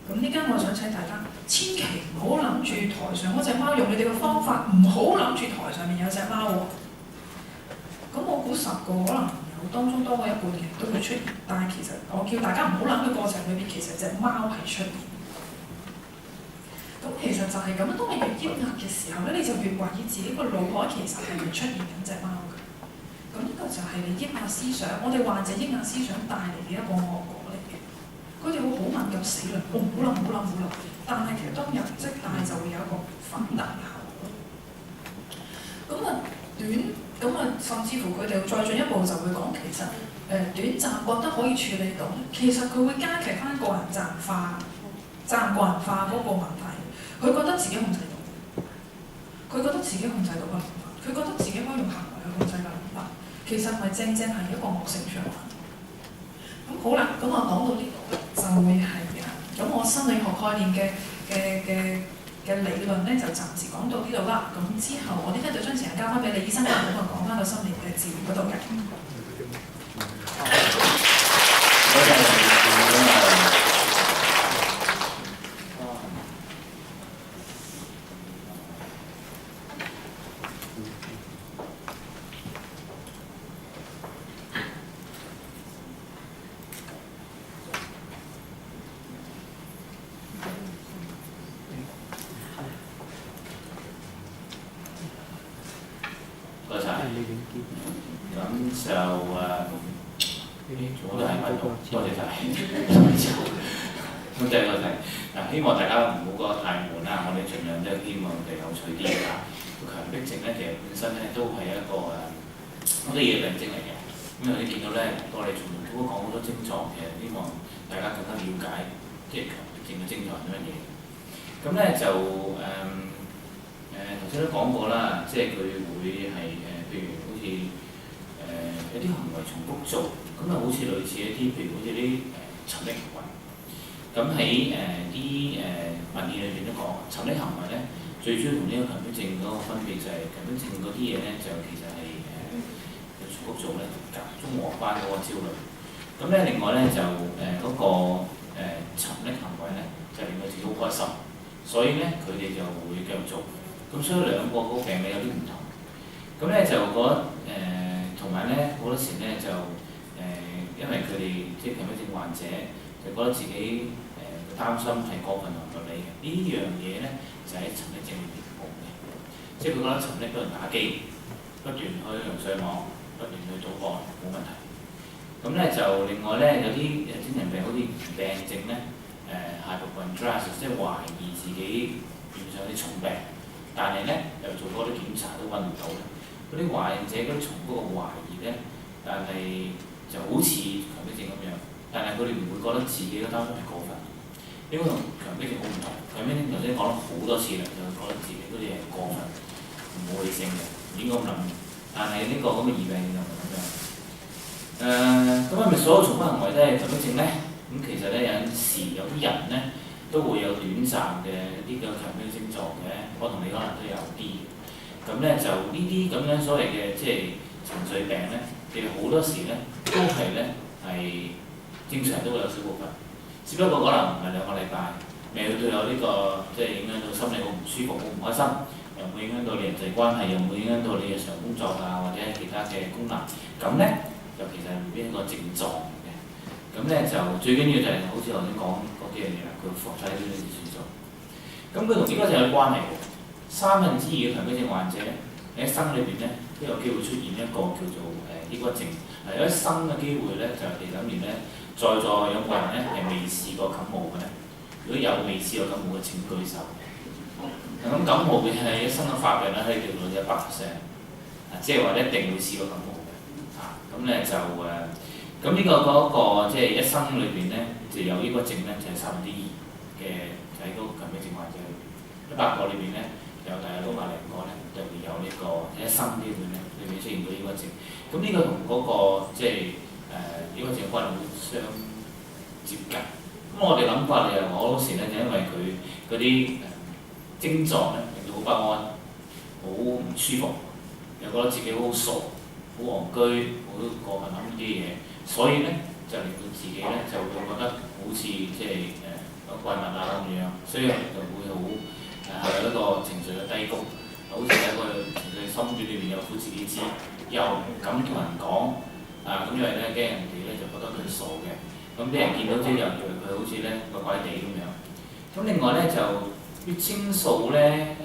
咁呢間我想請大家千祈唔好諗住台上嗰隻貓用你哋嘅方法，唔好諗住台上面有隻貓喎。咁我估10個可能有當中多過一半嘅都會出現，但係其實我叫大家唔好諗嘅過程裏邊，其實隻貓係出現。咁其實就係咁樣，當你越抑壓嘅時候咧，你就越懷疑自己個腦海其實係會出現緊隻貓嘅。咁呢個就係你抑壓思想，我哋患者抑壓思想帶嚟嘅一個惡果嚟嘅。佢哋會好敏感死啦，唔好諗，唔好諗，唔好諗。但係其實當日即帶就會有一個反彈效果。咁甚至乎佢哋再進一步就會講，其實短暫覺得可以處理到，其實佢會加劇翻個人責任化嗰個問題。佢覺得自己控制到，佢覺得自己控制到個諗法，佢覺得自己可以用行為去控制個諗法，其實咪正正係一個惡性循環。咁好啦，咁我講到呢度就會係咁我心理學概念嘅理論咧就暫時講到呢度啦。咁之後我呢家就將時間交翻俾李醫生，咁啊講翻個心理嘅治療嗰度嘅。咁第二個題，希望大家唔好覺得太悶啦，我哋盡量都希望佢有趣啲㗎。強迫症咧，其實本身咧都係一個好多嘢病徵嚟嘅。咁你見到咧，我哋從來都講好多症狀嘅，希望大家更加了解即係強迫症嘅症狀係乜嘢。咁咧就頭先都講過啦，即係佢會係譬如好似有啲行為重複做，咁啊好似類似一啲譬如好似啲沉溺行為。咁喺啲文獻裏邊都講，沉溺行為咧最主要同呢個強迫症嗰個分別就係強迫症嗰啲嘢咧就其實係重複做咧集中和翻嗰個焦慮。咁咧另外咧就嗰個沉溺行為咧就令到自己好開心，所以咧佢哋就會繼續做。咁所以兩個嗰個病理有啲唔同。咁咧就覺得同埋咧好多時咧就因為佢哋即係強迫症患者就覺得自己擔心係過分合理嘅，呢樣嘢咧就喺沉溺症裏邊冇嘅，即係佢覺得沉溺不斷打機，不斷去上網，不斷去賭博冇問題。咁咧就另外咧有啲精神病好似病症咧hypochondriasis，即係懷疑自己遇上啲重病，但係咧又做多啲檢查都揾唔到咧。嗰啲患者嗰啲重複嘅懷疑咧，但係就好似強迫症咁樣，但係佢哋唔會覺得自己嘅擔心係過分。呢個同強迫症好唔同，強迫症頭先講咗好多次啦，就覺得自己嗰啲係過分、唔冇理性嘅，唔應該咁諗。但係呢個咁嘅疑病就唔係咁樣。咁係咪所有重複行為都係強迫症咧？咁其實咧有陣時有啲人咧都會有短暫嘅呢個強迫症狀嘅，我同你可能都有啲。咁咧就呢啲咁樣所謂嘅即係情緒病咧，其實好多時咧都係咧係正常都會有少部分。只不過可能唔係2個禮拜，未去到有呢個即係影響到心理好唔舒服、好唔開心，又會影響到你人際關係，又會影響到你日常工作啊或者其他嘅功能。咁咧就其實係未必一個症狀嘅。咁咧就最緊要就係好似頭先講嗰幾樣嘢啦，佢放低呢啲處咗。咁佢同呢個就有關係嘅。2/3嘅強迫症患者咧喺一生裏邊咧都有機會出現一個叫做抑鬱症。有一生嘅機會咧就係2-3年咧。在座有個人咧係未試過感冒嘅咧？如果有未試過感冒嘅請舉手。咁感冒嘅係一生嘅發病咧，可以叫做100%，即係話一定會試過感冒嘅。咁咧就咁呢個嗰個即係一生裏邊咧就有抑鬱症咧，就係2%嘅喺嗰個強迫症患者裏邊，100個裏邊咧有大約600零個咧就會有呢個一生機會咧裏面出現到抑鬱症。咁呢個同嗰個即係抑鬱症關係好相接近。咁我哋諗法就係好多時咧就因為佢嗰啲症狀咧令到好不安、好唔舒服，又覺得自己好傻、好戇居、好過分諗呢啲嘢，所以咧就令到自己咧就會覺得好似即係怪物啊，所以就會有一個情緒嘅低谷，好似喺個情緒深處裏邊有苦自己知，又唔敢同人講咁因為咧驚人哋咧就覺得佢傻嘅，咁啲人見到之後又以為佢好似咧怪怪地咁樣。咁另外咧就血清素咧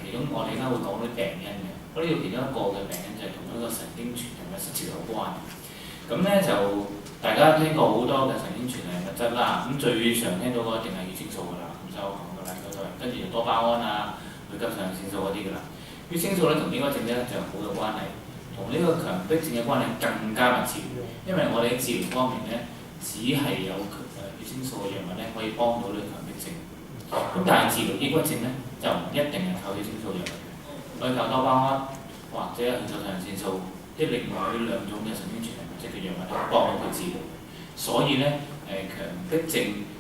其中我哋而家會講啲病因嘅，呢個其中一個嘅病因就係同一個神經傳導嘅失調有關。咁咧就大家聽過好多嘅神經傳導物質啦，咁最常聽到嗰一定係血清素㗎啦，唔使我講㗎啦，嗰度跟住就多巴胺啊、類甲上腺素嗰啲㗎啦。血清素咧同呢個症咧就好有關係，同呢個強迫症嘅關係更加密切，因為我哋喺治療方面咧，只係有血清素嘅藥物咧可以幫到呢個強迫症。咁但係治療抑鬱症咧就唔一定係靠血清素藥物嘅，可以靠多巴胺或者類甲上腺素，即係另外兩種嘅神經傳導物質嘅藥物嚟幫到佢治療。所以咧強迫症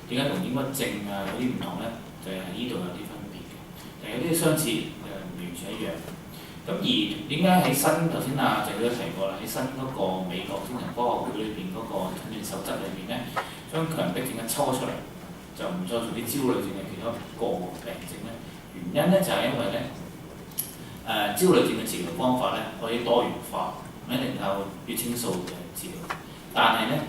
點解同抑鬱症啊有啲唔同咧？就係呢度有啲分別嘅，有啲相似完全一樣。咁而點解喺新頭先阿鄭都提過啦，喺新嗰個美國精神科學會裏邊嗰個診斷守則裏邊咧，將強迫症嘅抽出嚟，就唔再做啲焦慮症嘅其中一個病症咧。原因咧就係因為咧焦慮症嘅治療方法咧可以多元化，唔一定靠血清素嘅治療，但係咧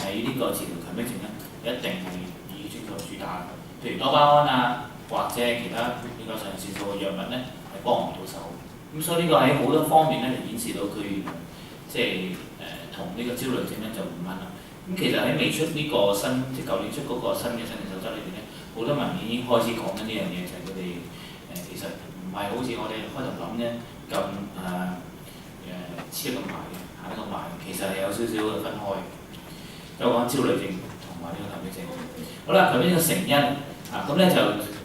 喺呢個治療強迫症咧，一定係以血清素主打嘅，譬如多巴胺啊或者其他比較上腺素嘅藥物咧係幫唔到手。咁所以呢個喺好多方面咧，就顯示到佢即係同呢個焦慮症咧就唔啱啦。咁其實喺未出呢個新即係舊年出嗰個新嘅診斷守則裏邊咧，好多文獻已經開始講緊呢樣嘢，就係佢哋其實唔係好似我哋開頭諗咧咁黐得咁埋嘅，行得咁埋，其實係有少少嘅分開。有講焦慮症同埋呢個強迫症。好啦，強迫症嘅成因咁咧就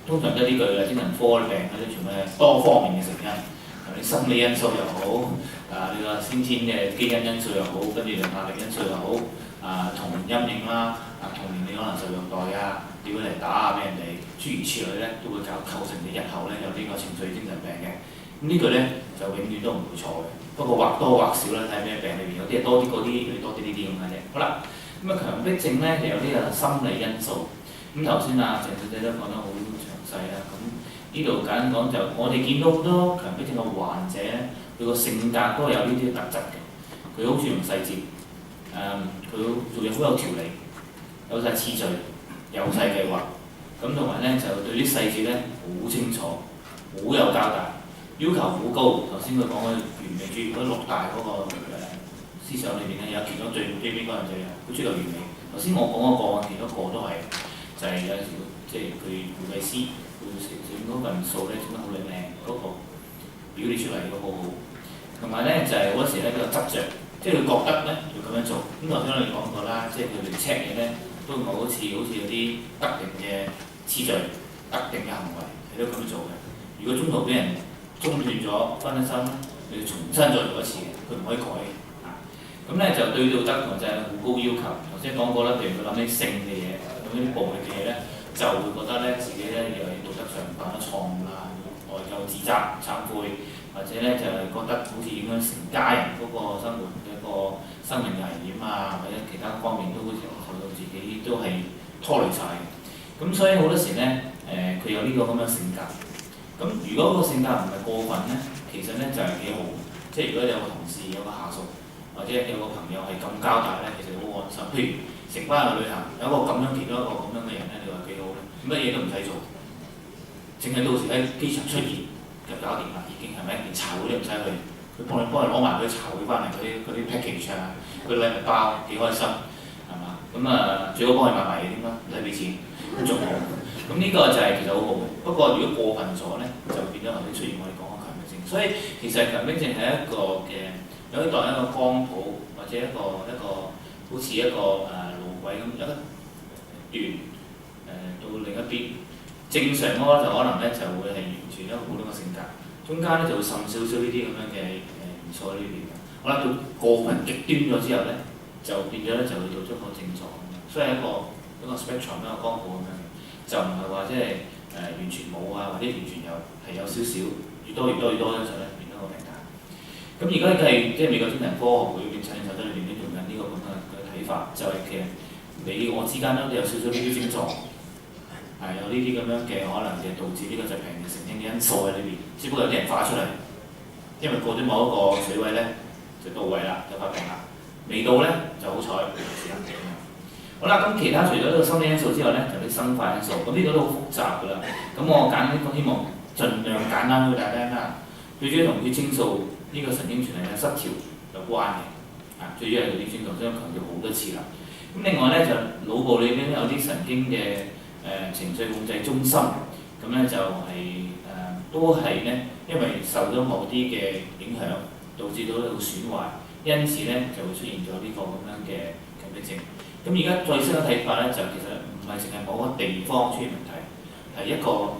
通常都係呢句嘅，精神科嘅病嗰啲全部係多方面嘅成因。你心理因素又好，你個先天嘅基因因素又好，跟住就壓力因素又好，童年陰影啦，童年你可能受虐待啊，點樣嚟打啊俾人哋，諸如此類咧，都會構成你日後咧有呢個情緒精神病嘅。咁呢句咧就永遠都唔會錯嘅。不過或多或少啦，睇咩病裏邊有啲係多啲嗰啲，有啲多啲呢啲咁嘅啫。好啦，咁強迫症咧就有啲心理因素。咁頭先鄭小姐都講得好詳細啦。呢度簡單講就，我哋見到好多強迫症嘅患者咧，佢個性格都係有呢啲特質嘅。佢好注重細節，佢做嘢好有條理，有晒次序，有晒計劃。咁同埋咧就對啲細節咧好清楚，好有交代，要求好高。頭先佢講嘅完美主義嗰六大嗰個思想裏邊咧，有其中最基本嗰樣就係佢追求完美。頭先我講嗰個其中一個都係，就係有時即係佢會計師。整嗰份數咧整得好靚，嗰個表列出嚟都好好。同埋咧就係嗰時咧個執着，即係佢覺得咧要咁樣做。咁頭先我哋講過啦，即係佢哋 check 嘢咧都唔係好似有啲特定嘅次序、特定嘅行為係都咁樣做嘅。如果中途俾人中斷咗分咗心，佢要重新再做一次嘅，佢唔可以改嘅。咁咧就對道德同就係好高要求。頭先講過啦，譬如佢諗起性嘅嘢，諗起啲暴力嘅嘢咧。就會覺得咧自己咧又喺道德上犯咗錯誤啦，內疚自責、懺悔，或者咧就係覺得好似影響成家人嗰個生活嘅一個生命危險啊，或者其他方面都好似受到自己都係拖累晒嘅。咁所以好多時咧佢有呢個咁嘅性格。咁如果個性格唔係過分咧，其實咧就係幾好。即係如果你有個同事、有個下屬，或者有個朋友係咁交代咧，其實好安心。譬如成班去旅行，有一個咁樣其中一個咁樣嘅人咧，你話幾好咧？乜嘢都唔使做，淨係到時喺機場出現就搞掂啦，已經係咪？連茶會都唔使去，佢幫你攞埋佢茶會翻嚟嗰啲 package 啊，嗰啲禮物包幾開心，係嘛？咁最好幫佢買埋嘢添啦，唔使俾錢，咁仲好。咁呢個就係其實好好嘅。不過如果過分咗咧，就變咗頭先出現我哋講嘅強迫症。所以其實強迫症係一個嘅，有啲當一個光譜或者一個好似一個路軌咁，有一段。到另一邊，正常嗰個就可能咧就會係完全一個普通嘅性格，中間咧就會滲少少呢啲咁樣嘅元素喺呢邊嘅。好啦，到過分極端咗之後咧，就變咗咧就去到咗個症狀咁樣，所以一個 spectrum 一個光譜咁樣，就唔係話即係完全冇啊，或者完全有係有少少，越多嘅時候咧變咗個病態。咁而家係即係美國精神科學會嘅診斷守則裏邊都用緊呢個咁嘅睇法，就係其實你我之間都有少少呢啲症狀。有呢呢啲咁樣嘅可能嘅導致呢個疾病嘅成因嘅因素喺裏邊，只不過有啲人化出嚟，因為過咗某一個水位咧就到位啦，就發病啦，未到咧就好彩時間嘅。好啦，咁其他除咗呢個心理因素之外咧，就啲生化因素，咁呢個都好複雜㗎啦。咁我簡單講，希望盡量簡單俾大家聽啦。最主要同血清素呢個神經傳遞嘅失調有關嘅，最主要係血清素，將強調好多次啦。咁另外咧就腦部裏邊有啲神經嘅情緒控制中心，咁咧就係、都係咧，因為受咗某啲嘅影響，導致到呢個損壞，因此咧就會出現咗呢個咁樣嘅強迫症。咁而家最新嘅睇法咧，就其實唔係淨係某個地方出現問題，係一個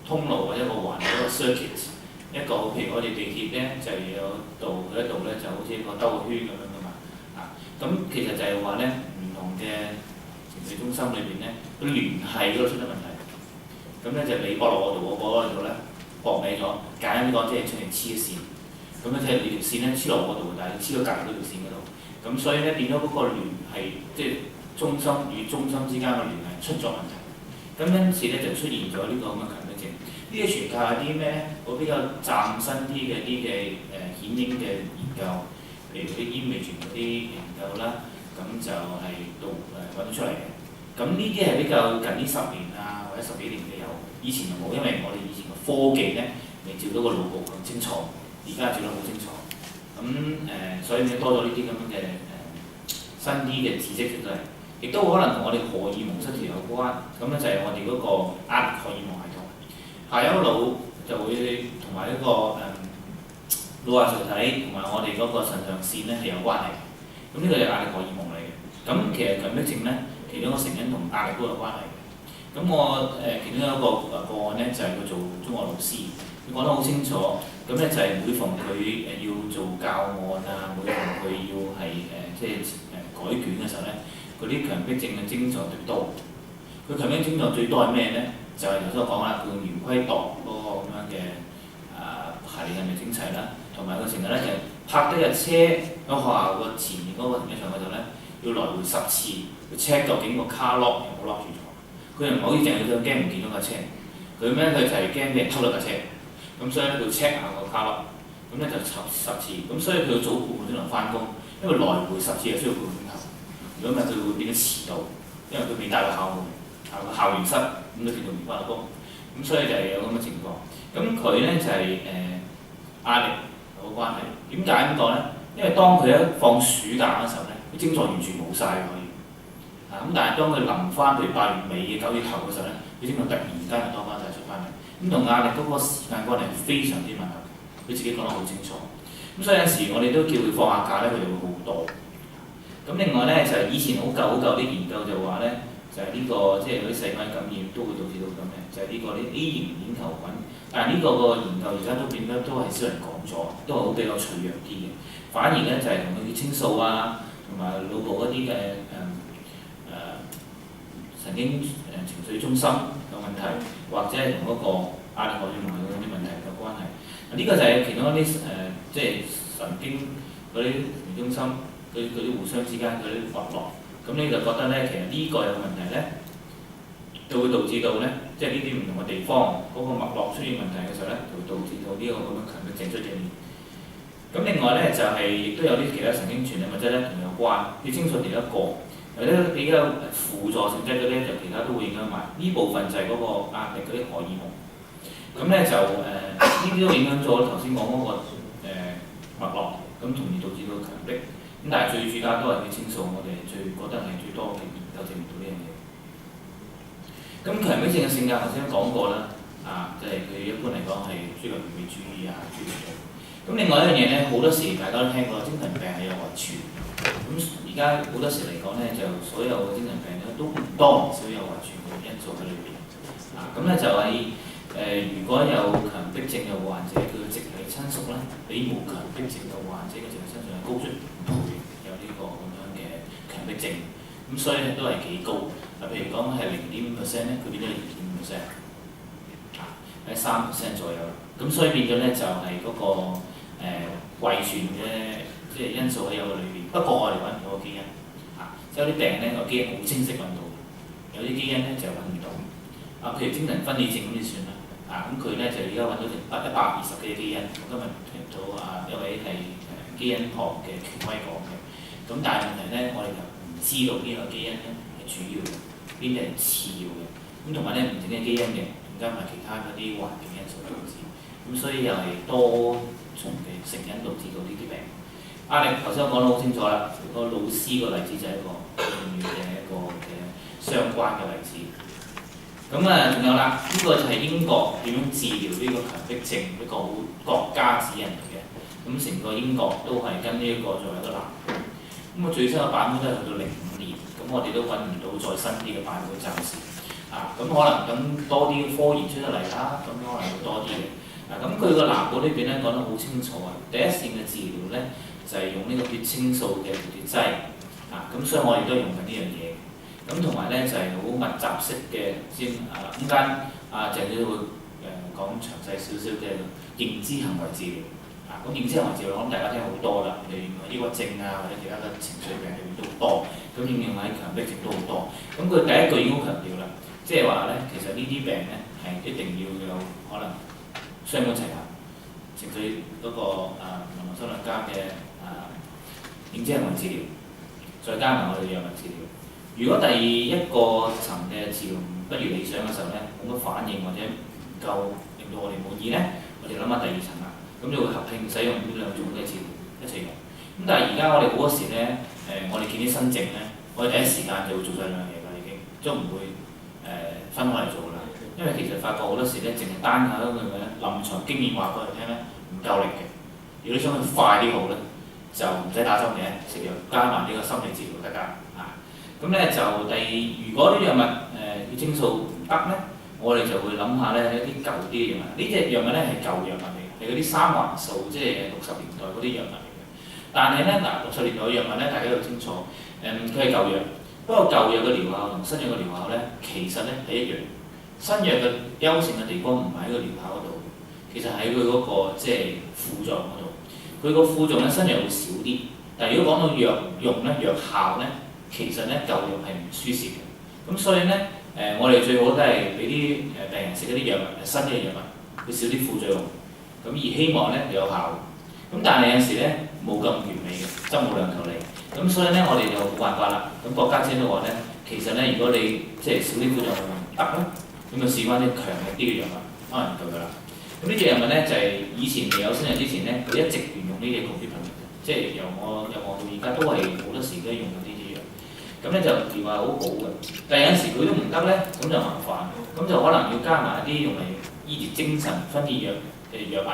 通路或者一個環一個 circuit， 一個譬如我哋地鐵咧就有道佢一度咧就好似一個兜個圈咁樣噶嘛，咁其實就係話咧唔同嘅情緒中心裏邊咧，個聯繫嗰度出咗問題，咁咧就你駁落我度，我駁落你度咧駁歪咗，簡單啲講即係出現黐咗線，咁咧即係你條線咧黐落我度，但係你黐咗隔離嗰條線嗰度。咁所以咧變咗嗰個聯繫，即係中心與中心之間嘅聯繫出咗問題。咁因此咧就出現咗呢個咁嘅強迫症。呢啲全靠係啲咩咧？我比較嶄新啲嘅顯影嘅研究，譬如啲imaging嗰啲研究啦，咁就係揾到出嚟嘅。咁呢啲係比較近呢10年啊或者10幾年嘅有，以前就冇，因為我哋以前嘅科技咧未照到個腦部咁清楚，而家照得好清楚。咁所以咧多咗呢啲咁樣嘅新啲嘅知識出嚟，亦都可能同我哋荷爾蒙失調有關。咁咧就係我哋嗰個壓力荷爾蒙系統，下丘腦就會同埋一個腦下垂體同埋我哋嗰個腎上腺咧係有關係。咁呢個就係壓力荷爾蒙嚟嘅。咁其實強迫症咧，其中一個成因同壓力都有關係嘅。咁我其中一個個案咧就係佢做中學老師。講得好清楚，咁咧就係每逢佢要做教案啊，每逢佢要係改卷嘅時候咧，嗰啲強迫症嘅症狀最多。佢強迫症狀最多係咩咧？就係頭先我講啦，佢圓規度嗰個咁樣嘅排列係咪整齊啦，同埋佢成日咧就泊低架車喺學校個前面嗰個停車場嗰度咧，要來回10次去 check 究竟個卡 lock 有冇 lock 住咗。佢又唔可以淨係佢驚唔見到架車，佢咩？佢就係驚俾人偷咗架車。咁所以咧，佢 check 下個卡咯，咁咧就10次，咁所以佢要早半個鐘頭翻工，因為來回10次係需要半個鐘頭。如果唔係，佢會變咗遲到，因為佢未帶到校門，校園室，咁都叫做唔翻到工。咁所以就係有咁嘅情況。咁佢咧就係壓力有關係。點解咁講咧？因為當佢一放暑假嘅時候咧，啲症狀完全冇晒可以。咁但係當佢臨翻譬如8月尾嘅9月頭嘅時候咧，啲症狀突然間就多翻晒出翻嚟。咁同壓力嗰個時間關係非常之吻合，佢自己講得好清楚。咁所以有時我哋都叫佢放下假咧，佢就會好多。咁另外咧就係以前好舊啲研究就話咧，就係呢個即係嗰啲細菌感染都會導致到咁嘅，就係呢個啲 A 型鏈球菌。但係呢個個研究而家都變得都係少人講咗，都係好比較脆弱啲嘅。反而咧就係同佢血清素啊，同埋腦部嗰啲嘅神經情緒中心有問題，或者係同嗰個壓力荷爾蒙嗰啲問題有關係。呢個就係其中一啲即係神經嗰啲中心，佢啲互相之間嗰啲脈絡。咁你就覺得咧，其實呢個有問題咧，就會導致到咧，即係呢啲唔同嘅地方嗰個脈絡出現問題嘅時候咧，就會導致到呢個咁樣強迫症出現。咁另外咧就係亦都有啲其他神經傳導物質咧同有關，血清素係一個。有啲比較輔助性質嗰啲就其他都會影響埋，呢部分就係嗰個壓力嗰啲荷爾蒙。咁咧就呢啲都影響咗頭先講嗰個脈絡，咁從而導致到強迫。咁但係最主要都係血清素，我哋最覺得係最多嘅研究證明到呢樣嘢。咁強迫症嘅性格頭先講過啦，即係佢一般嚟講係追求完美主義啊諸如此類。咁另外一樣嘢咧，好多時大家都聽過，精神病係有遺傳。咁而家好多時嚟講咧，就所有嘅精神病咧都唔多唔少有遺傳嘅因素喺裏邊。咁咧就係如果有強迫症嘅患者，佢嘅直系親屬咧，比冇強迫症嘅患者嘅直系親屬係高出5倍，有呢個咁樣嘅強迫症。咁所以咧都係幾高。譬如講係0.5%咧，佢變咗0.5%，喺3% 左右。咁所以變咗咧就係嗰個遺傳嘅即係因素喺有個裏邊。不過我哋揾唔到個基因，即係有啲病咧個基因好清晰揾到，有啲基因咧就揾唔到。譬如精神分裂症咁就算啦。咁佢咧就而家揾到成120幾嘅基因。我今日聽到一位係基因學嘅權威講嘅。咁但係問題咧，我哋就唔知道邊個基因咧係主要嘅，邊啲係次要嘅。咁同埋咧唔淨係基因嘅，加埋其他嗰啲環境因素導致。咁所以又係多重嘅成因導致到呢啲病。壓力頭先我講得好清楚啦，個老師個例子就係一個重要嘅一個嘅相關嘅例子。咁仲有啦，呢個就係英國點樣治療呢個強迫症一個好國家指引嚟嘅。咁成個英國都係跟呢一個作為一個藍本。咁最新嘅版本都係去到05年，咁我哋都揾唔到再新啲嘅版本暫時。咁可能等多啲科研出得嚟啦，咁可能會多啲嘅。咁佢個藍本呢邊咧講得好清楚啊，第一線嘅治療咧就係用呢個血清素嘅調節劑。咁所以我哋都用緊呢樣嘢。咁同埋咧就係好密集式嘅先中間鄭姐會講詳細少少嘅認知行為治療。咁認知行為治療我諗大家聽好多啦，例如抑鬱症或者其他嘅情緒病裏面都好多，咁應用喺強迫症都好多。咁佢第一句已經好強調啦，即係話咧其實呢啲病咧係一定要有可能雙管齊下，情緒嗰個臨床心理家嘅認知行為治療，再加埋我哋藥物治療。如果第一個層嘅治療不如理想嘅時候咧，冇乜反應或者唔夠令到我哋滿意咧，我哋諗下第二層啦，咁就會合併使用呢兩種嘅治療一齊用。咁但係而家我哋好多時咧，我哋見啲新症咧，我哋第一時間就會做晒兩樣嘢㗎，已經都唔會分開嚟做啦。因為其實發覺好多時咧，淨係單靠嗰個臨床經驗話過嚟聽咧，唔夠力嘅。如果你想佢快啲好咧，就唔使打針嘅，食藥加埋呢個心理治療得㗎。咁咧就如果啲藥物血清素唔得咧，我哋就會諗下咧一啲舊啲嘅藥物。呢隻藥物咧係舊藥物嚟嘅，係嗰啲三環素，即係60年代嗰啲藥物嚟嘅。但係咧60年代嘅藥物咧，大家都清楚，佢係舊藥。不過舊藥嘅療效同新藥嘅療效咧，其實咧係一樣。新藥嘅優勝嘅地方唔係喺個療效嗰度，其實喺佢嗰個即係副作用嗰度。佢個副作用咧新藥會少啲，但係如果講到藥用咧、藥效咧，其實咧舊藥係唔輸蝕嘅。咁所以咧我哋最好都係俾啲病人食一啲藥物，新嘅藥物，會少啲副作用，咁而希望咧有效。咁但係有時咧冇咁完美嘅，針冇兩頭利。咁所以咧我哋就冇辦法啦。咁國家先都話咧，其實咧如果你即係少啲副作用得咧，咁就試翻啲強力啲嘅藥物，可能夠㗎啦。咁呢隻藥物咧就係以前未有新藥之前咧，佢一直沿用呢隻抗血品嘅，即係由我到而家都係好多時都用緊呢啲藥。咁咧就療效好好嘅，但係有陣時佢都唔得咧，咁就麻煩。咁就可能要加埋一啲用嚟醫治精神分裂藥嘅藥物，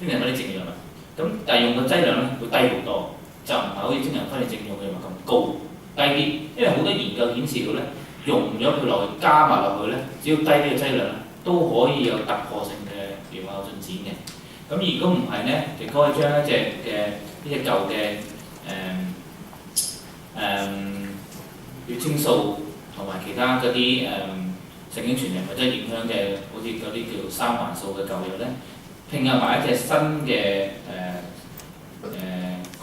精神分裂症嘅藥物。咁但係用嘅劑量咧會低好多，就唔係好似精神分裂症用嘅藥物咁高，低啲。因為好多研究顯示到咧，用咗佢落去加埋落去咧，只要低啲嘅劑量咧，都可以有突破性嘅療效進展嘅。咁如果唔係咧，就可以將一隻舊嘅血清素同埋其他嗰啲神經傳人或者影響嘅，好似嗰啲叫三環素嘅舊藥咧，拼合埋一隻新嘅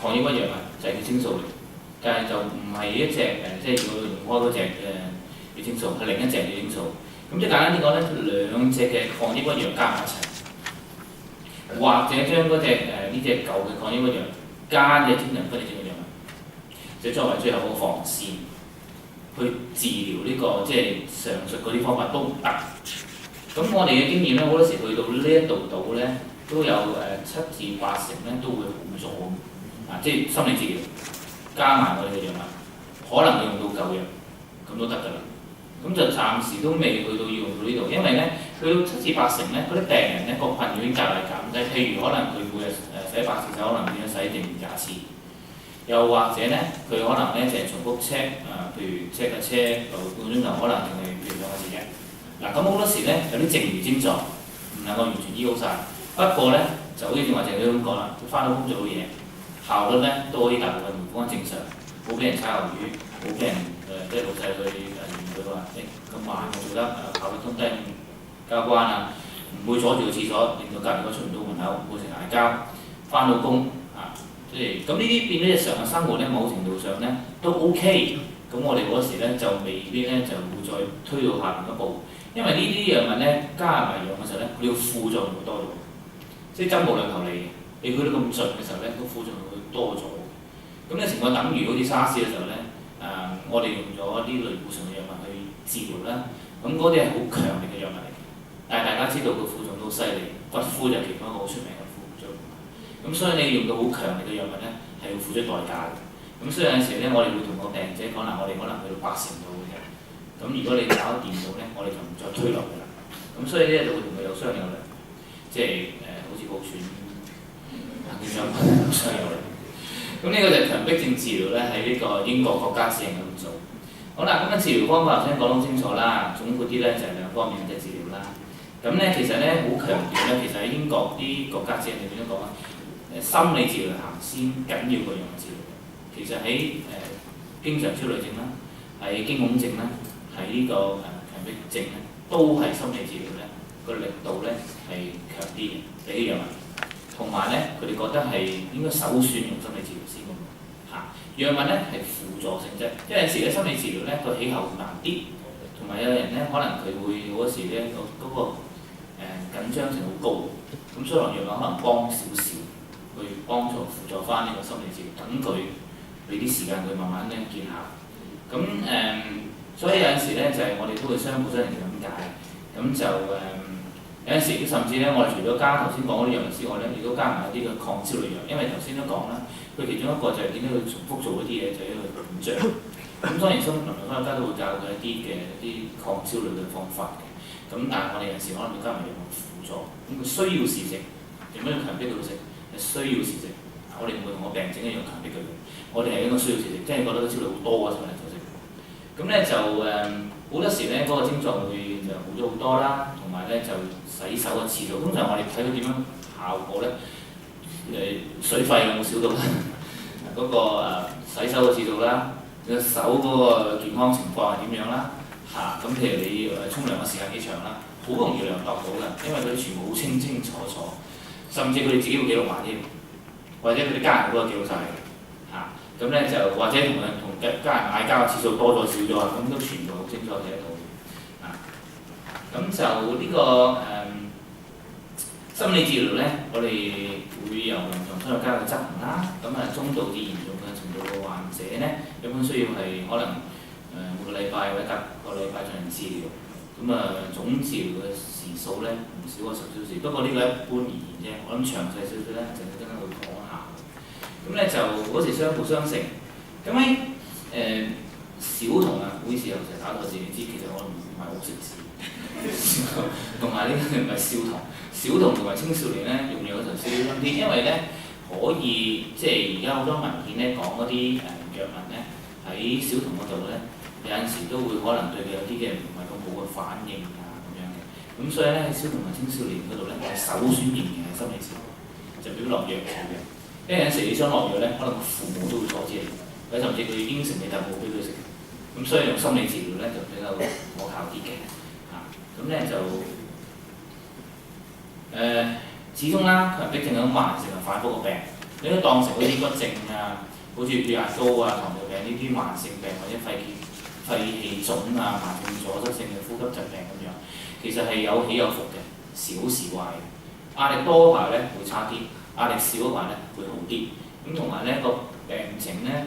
抗抑鬱藥物，就係血清素嚟。但係就唔係一隻即係要用開嗰隻血清素，係另一隻血清素。咁即係簡單啲講咧，兩隻嘅抗抑鬱藥加埋一齊，或者將嗰隻呢隻舊嘅抗抑鬱藥加隻精神分裂症嘅藥物，就作為最後個防線。去治療呢個即係上述嗰啲方法都唔得。咁我哋嘅經驗咧，好多時去到呢一度咧，都有7至8成咧都會好咗。即係心理治療加埋我哋嘅藥物，可能用到舊藥，咁都得㗎啦。咁就暫時都未去到要用到呢度，因為咧去到7至8成咧，嗰啲病人咧個困擾已經較為減低。譬如可能佢每日洗8次手，可能變咗洗定20次。又或者咧，佢可能咧就係重複 check 譬如 check 架車半個鐘頭，可能淨係譬如2個字嘅。咁好多時咧有啲剩餘症狀唔能夠完全醫好晒。不過咧就好似正話鄭都咁講啦，佢翻到工做到嘢，效率咧都可以大部分回復翻正常，冇俾人炒魷魚，冇俾人即係老細去嫌佢話咁慢做得效率中低交關啊，唔會阻住個廁所，令到隔離嗰出唔到門口，冇成嗌交，翻到工。即係咁呢啲變咗日常嘅生活咧，某程度上咧都 OK，咁我哋嗰時咧就未必咧就會再推到下邊一步，因為呢啲藥物咧加埋藥嘅時候咧，佢要副作用會多咗，即係針無兩頭利嘅。你去到咁盡嘅時候咧，個副作用會多咗。咁嘅情況等於好似沙士嘅時候咧，我哋用咗啲類固醇嘅藥物去治療啦，咁嗰啲係好強力嘅藥物嚟嘅，但係大家知道個副作用都好犀利，骨灰就係其中一個好出名嘅副作用。咁所以你用到好強力嘅藥物咧，係要付出代價嘅。咁所以有陣時咧，我哋會同個病者講啦，我哋可能去到80度嘅啫。咁如果你搞得掂到咧，我哋就唔再推落去啦。咁所以咧就會同佢有商有量，即係好似好喘咁樣商有量。咁呢個就係強迫症治療咧，喺呢個英國國家只係咁做。好啦，咁樣治療方法頭先講得清楚啦，總括啲咧就係兩方面嘅治療啦。咁咧其實咧好強調咧，其實喺英國啲國家指引裏邊都講啊，心理治療行先緊要過藥物治療。其實喺經常焦慮症啦，喺驚恐症啦，喺呢個強迫症咧，都係心理治療咧個力度咧係強啲嘅，比啲藥物。同埋咧，佢哋覺得係應該首選用心理治療先嘅喎。藥物咧係輔助性質，因為有時咧心理治療咧個起效難啲，同埋有人咧可能佢會好多時咧嗰個緊張性好高，咁所以藥物可能幫少少，去幫助輔助翻呢個心理治療，等佢俾啲時間佢慢慢咧見效。咁所以有陣時咧就係、我哋都會相輔相成咁解，咁就有陣時甚至咧，我哋除咗加頭先講嗰啲藥物之外咧，亦都加埋一啲嘅抗焦慮藥，因為頭先都講啦，佢其中一個就係點解佢重複做嗰啲嘢，就係因為佢緊張。咁當然，心理科學家都會教佢一啲抗焦慮嘅方法嘅。咁但係我哋有時可能會加埋藥物輔助，咁佢需要時食，點解要強迫佢食？係需要時食。我哋唔會同個病症一樣強迫佢，我哋係應該需要時食，即係覺得佢焦慮好多嘅時候咧就食。咁咧就好多時咧嗰個症狀會就好咗好多啦，同埋咧就洗手嘅次數，通常我哋睇到點樣效果咧？水費有冇少到咧？嗰個洗手嘅次數啦，你個手嗰個健康情況係點樣啦？咁譬如你沖涼嘅時間幾長啦，好容易量度到嘅，因為佢哋全部好清清楚楚，甚至佢哋自己會記錄埋添，或者佢哋家人都記錄晒嘅。咁咧就或者同家人嗌交嘅次數多咗少咗啊，咁都全部好清楚睇得到。咁就呢個心理治療咧，我哋會由臨床心理家去執行啦。咁中度至嚴重嘅程度嘅患者咧，一般需要係可能每個禮拜或者隔個禮拜進行治療。咁總治療嘅時數咧唔少過10小時，不過呢個一般而言啫。我諗詳細少少咧，就陣間會講下。咁咧就嗰時相輔相成。咁喺小童啊，好似有時打錯字，你知其實我唔係好識字。同埋呢個唔係小童同埋青少年咧用藥嘅時候少啲，因為咧可以即係而家好多文獻咧講嗰啲藥物咧喺小童嗰度咧有陣時都會可能對佢有啲嘅唔係咁好嘅反應啊咁樣嘅，咁所以咧喺小童同埋青少年嗰度咧係首選仍然係心理治療，就俾落藥佢嘅，因為有陣時你想落藥咧，可能父母都會阻止你，或者甚至佢應承你但冇俾佢食，咁所以用心理治療咧就比較可靠啲嘅。咁咧就始終啦，強迫症咁慢性係反覆個病，你都當成好似骨症啊，好似血壓高啊、糖尿病呢啲慢性病或者肺氣腫啊、慢性阻塞性嘅呼吸疾病咁樣，其實係有起有伏嘅，時好時壞嘅。壓力多嗰排咧會差啲，壓力少嗰排咧會好啲。咁同埋咧個病情咧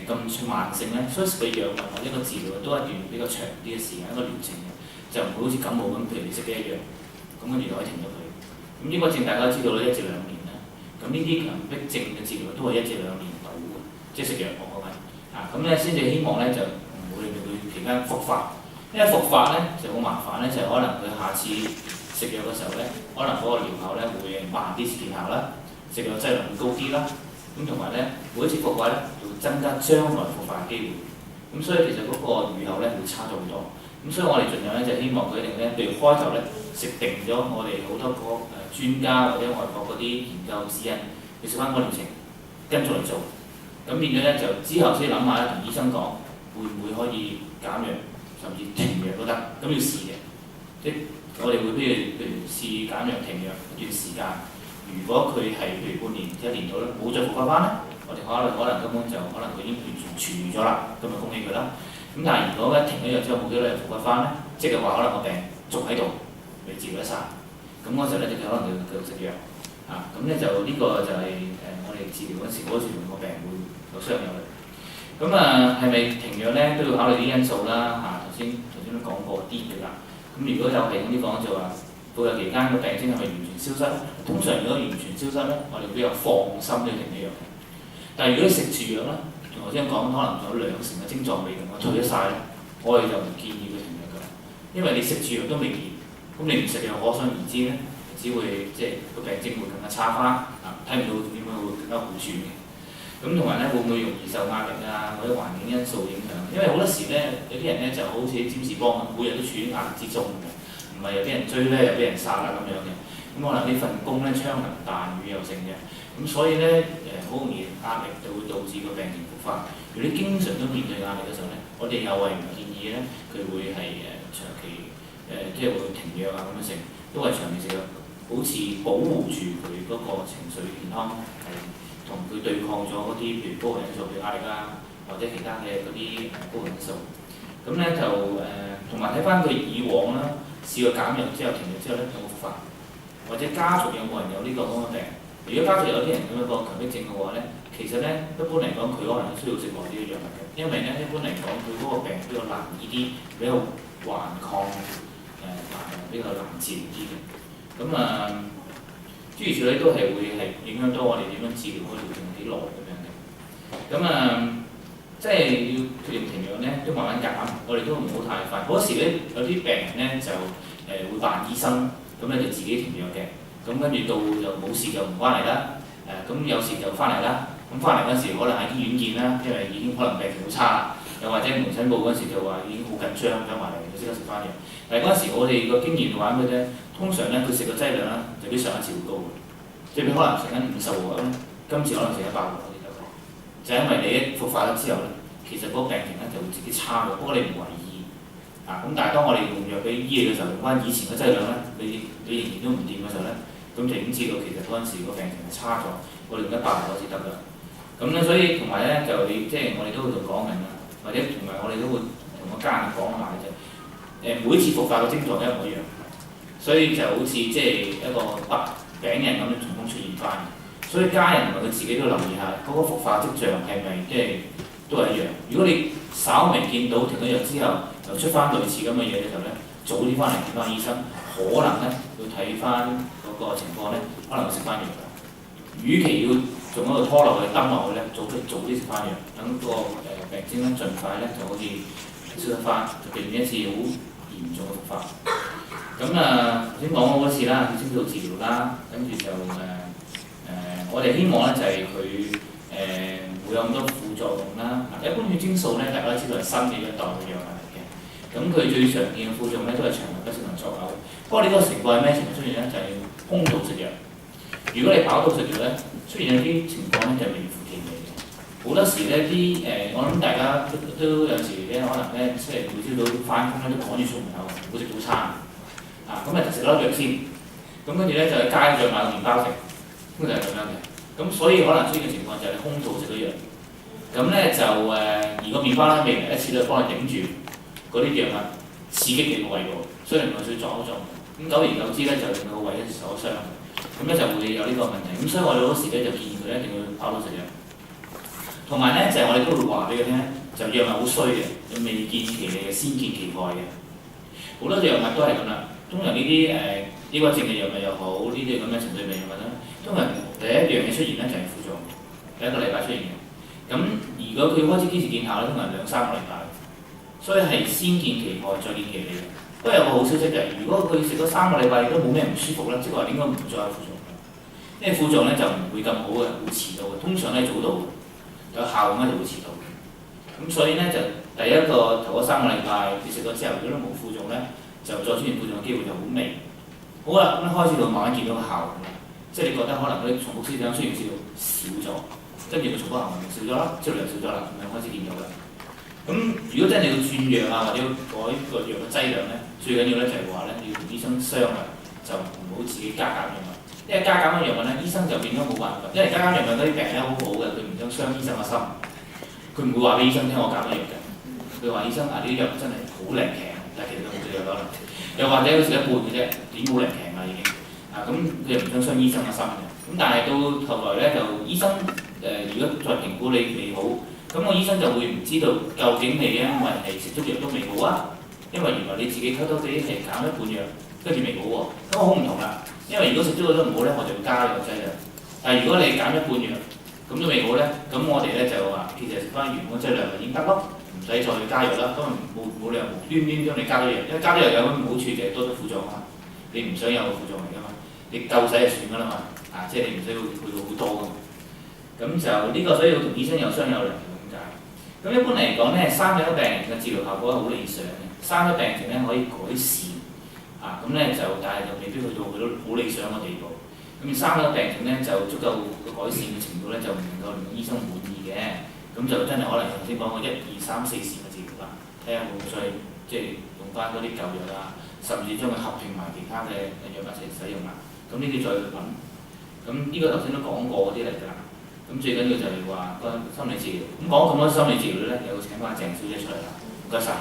咁慢性咧，所以佢藥物或者個治療都係一段比較長啲嘅時間，一個療程嘅。就唔會好似感冒咁，譬如你食嘅一樣，咁跟住就可以停咗佢。咁抑鬱症大家知道咧，1至2年啦。咁呢啲強迫症嘅治療都係1至2年到嘅，即係食藥嗰位。咁咧先至希望咧就唔會令到佢期間復發，因為復發咧就好麻煩咧，就係可能佢下次食藥嘅時候咧，可能嗰個療效咧會慢啲見效啦，食藥劑量會高啲啦。咁同埋咧每一次復發咧就會增加將來復發嘅機會。咁所以其實嗰個預後咧會差咗好多。咁所以我哋盡量咧就希望佢哋咧，譬如開頭咧食定咗我哋好多個專家或者外國嗰啲研究指引，你食翻個療程跟住嚟做，咁變咗咧就之後先諗下咧，同醫生講會唔會可以減藥，甚至停藥都得，咁要試嘅。即我哋會譬如試減藥停藥一段時間，如果佢係譬如半年、1年到咧冇再復發翻咧，我哋可能根本就可能佢已經完全痊愈咗啦，咁咪恭喜佢啦。咁但係如果一停咗藥之後冇幾多日復發翻咧，即係話可能個病仲喺度，未治療得晒。咁嗰時候咧就可能要繼續食藥。咁咧就呢個就係我哋治療嗰時嗰時同個病會有相有力。咁係咪停藥咧都要考慮啲因素啦。頭先都講過啲嘅啦。咁如果有系統啲講就話，到有期間個病徵係咪完全消失咧？通常如果完全消失咧，我哋比較放心呢停呢藥。但係如果你食住藥咧，我先講可能仲有2成嘅症狀未同我退咗晒咧，我哋就唔建議佢停藥㗎，因為你食住藥都未見，咁你唔食藥可想而知咧，只會即係個病徵會更加差翻，睇唔到點樣會更加好轉嘅。咁同埋咧會唔會容易受壓力啊，或者環境因素影響？因為好多時咧有啲人咧就好似占士邦咁，每日都處於壓力之中嘅，唔係又俾人追咧，又俾人殺啦咁樣嘅。咁可能呢份工咧槍林彈雨又成嘅，咁所以咧好容易壓力就會導致個病情復發。如果你經常都面對壓力嘅時候咧，我哋又係唔建議咧佢會係長期即係會停藥啊咁樣成，都係長期食藥，好似保護住佢嗰個情緒健康，係同佢對抗咗嗰啲譬如高危因素，譬如壓力啦，或者其他嘅嗰啲高危因素。咁咧就同埋睇翻佢以往啦，試過減藥之後停藥之後咧有冇復發，或者家族有冇人有呢個咁嘅病？如果家族有啲人咁樣個強迫症嘅話咧，其實咧一般嚟講佢可能需要食耐啲嘅藥物嘅，因為咧一般嚟講佢嗰個病比較難醫啲，比較頑抗比較難治療啲嘅。咁諸如此類都係會係影響到我哋點樣治療，可以用幾耐咁樣嘅。咁即係要決定停藥咧，都慢慢減，我哋都唔好太快。嗰時咧有啲病人咧就會扮醫生，咁咧就自己停藥嘅。咁跟住到就冇事就唔翻嚟啦。咁有時就翻嚟啦。咁翻嚟嗰時可能喺醫院見啦，因為已經可能病情好差，又或者門診部嗰時就話已經好緊張，想埋嚟就即刻食翻藥。但係嗰陣時我哋個經驗話咩啫？通常咧佢食個劑量咧就比上一次會高嘅，即係比可能食緊50毫咧，今次可能食100毫嗰啲得嘅。就係因為你一復發咗之後咧，其實嗰個病情咧就會自己差咗，不過你唔為意。咁但係當我哋用藥俾醫你嘅時候，用翻以前嘅劑量咧，你仍然都唔掂嘅時候咧，咁就已經知道其實嗰陣時個病情係差咗，我哋用100毫先得㗎。咁咧，所以同埋咧就你即係我哋都會同講明啦，或者同埋我哋都會同個家人講埋啫。每次復發嘅症狀一模一樣，所以就好似即係一個病人咁樣重複出現翻。所以家人同埋佢自己都留意下嗰個復發跡象係咪即係都係一樣。如果你稍微見到停咗藥之後又出翻類似咁嘅嘢嘅時候咧，早啲翻嚟見翻醫生，可能咧要睇翻嗰個情況咧，可能會食翻藥。與其要仲喺度拖落去蹲落去咧，早啲食翻藥，等個病徵咧盡快咧就好似消失翻，就避免一次好嚴重嘅復發。咁頭先講過好多次啦，要先做治療啦，跟住就我哋希望咧就係佢會有咁多副作用啦。一般血清素咧，大家都知道係新嘅一代嘅藥物嚟嘅。咁佢最常見嘅副作用咧都係腸胃不適同作嘔。不過呢個情況係咩情況出現咧？就係空肚食藥。如果你飽肚食藥咧，出現有啲情況咧就係微乎其微嘅。好多時咧啲我諗大家都有時咧，可能咧即係每朝早翻工咧都趕住出門口，冇食早餐。咁就食粒藥先。咁跟住咧就喺街上買個麵包食。咁就係咁樣嘅，咁所以可能出現嘅情況就係你空肚食咗藥，咁咧就而個麵包咧未嚟一次咧幫你頂住嗰啲藥物刺激你個胃部，所以令到佢撞一撞，咁久而久之咧就令到個胃咧受傷，咁咧就會有呢個問題。咁所以我哋嗰時咧就建議佢一定要飽肚食藥，同埋咧就係我哋都會話俾佢聽，就藥物好衰嘅，未見其利嘅先見其害嘅，好多藥物都係咁啦。通常呢啲抑鬱症嘅藥物又好，呢啲咁嘅情緒病藥物咧，通常第一樣嘢出現咧就係副作用，第1個禮拜出現嘅。咁如果佢開始堅持見效咧，通常2-3個禮拜，所以係先見其害再見其利嘅。不過有個好消息就係，如果佢食咗3個禮拜都冇咩唔舒服咧，即係話應該唔會再有副作用。因為副作用咧就唔會咁好嘅，會遲到嘅。通常咧早到，有效用咧就會遲到。咁所以咧就第一個頭嗰3個禮拜你食咗之後，如果都冇副作用咧，就再出現副作用嘅機會就好微。好啦，咁開始到慢慢見到個效果啦，即係你覺得可能嗰啲重複思想雖然少咗，跟住個重複行為少咗啦，質量少咗啦，咁樣開始見到啦。咁如果真係要轉藥啊，或者要改個藥嘅劑量咧，最緊要咧就係話咧要同醫生商量，就唔好自己加減藥物。因為加減嘅藥物咧，醫生就變咗冇辦法，因為加減藥物嗰啲病人咧好好嘅，佢唔想傷醫生嘅心，佢唔會話俾醫生聽我減咗藥嘅，佢話醫生啊呢啲藥真係好靈強，但係其實都冇對藥可能，又或者好似一半嘅啫，點好靈強啊已經，咁佢又唔想傷醫生嘅心嘅，咁但係到後來咧就醫生如果再評估你未好，咁個醫生就會唔知道究竟你因為係食足藥都未好啊，因為原來你自己偷偷地係減一半藥，跟住未好喎，咁好唔同啦。因為如果食咗都唔好咧，我就會加藥劑啦。但係如果你減一半藥，咁都未好咧，咁我哋咧就話其實食翻原本劑量就已經得咯，唔使再加藥啦。咁冇理由無端端將你加咗藥，因為加咗藥有個好處就係多咗副作用啊。你唔想有副作用嚟㗎嘛？你夠使就算㗎啦嘛。即係你唔使去到好多㗎嘛。咁就呢個所以要同醫生有商有量咁解。咁一般嚟講咧，三種病人嘅治療效果係好理想嘅，三種病情咧可以改善。咁咧就，但係就未必去到佢都好理想嘅地步。咁三個病情咧就足夠改善嘅程度咧，就唔能夠令到醫生滿意嘅。咁就真係可能頭先講過1、2、3、4線嘅治療啦，睇下會唔會再即係用翻嗰啲舊藥啊，甚至將佢合併埋其他嘅藥物一齊使用啦。咁呢啲再去揾。咁呢個頭先都講過嗰啲嚟㗎啦。咁最緊要就係話個心理治療。咁講咁多心理治療咧，又請翻鄭小姐出嚟啦。唔該晒。